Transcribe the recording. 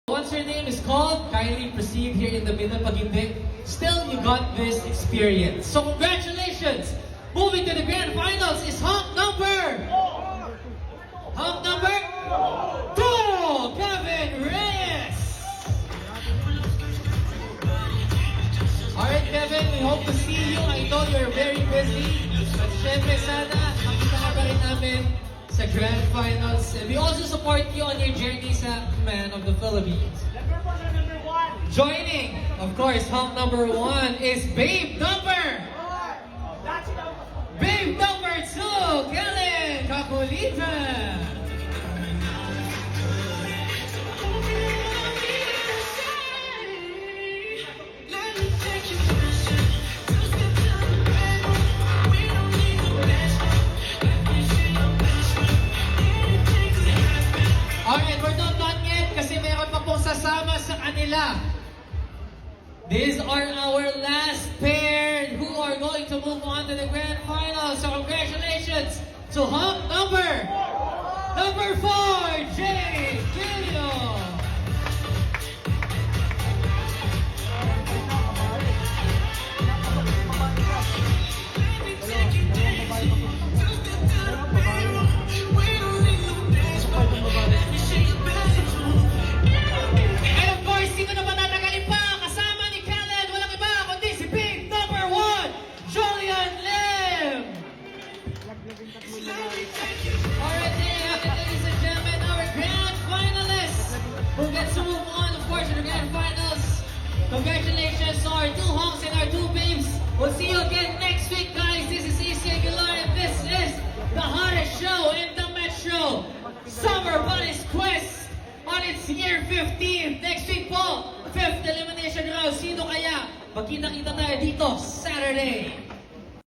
Once your name is called, kindly proceed here in the middle. Pag hindi, still you got this experience. So congratulations! Moving to the grand finals is hump number 2, Kevin Reyes! Alright Kevin, we hope to see you. I know you're very busy. But syempre sana, makita ka pa rin namin sa grand finals. And we also support you on your journey sa Man of the Philippines. Number 1. Joining, of course, hump number 1 is Babe number 2, Kellen Capolita. Alright, we're not done yet kasi meron pa pong sasama sa kanila. These are our last pair who are going to move on to the grand final. So congratulations to hump number 4, Jay Gilio. Alright, there you have it, ladies and gentlemen, our grand finalists who gets to move on, of course, to the grand finals. Congratulations to our 2 honks and our 2 babes. We'll see you again next week, guys. This is AC Aguilar, and this is the hottest show in the Metro, Summer Bunny's Quest, on its year 15th. Next week po, 5th elimination round. Sino kaya? Magkita-kita tayo dito Saturday.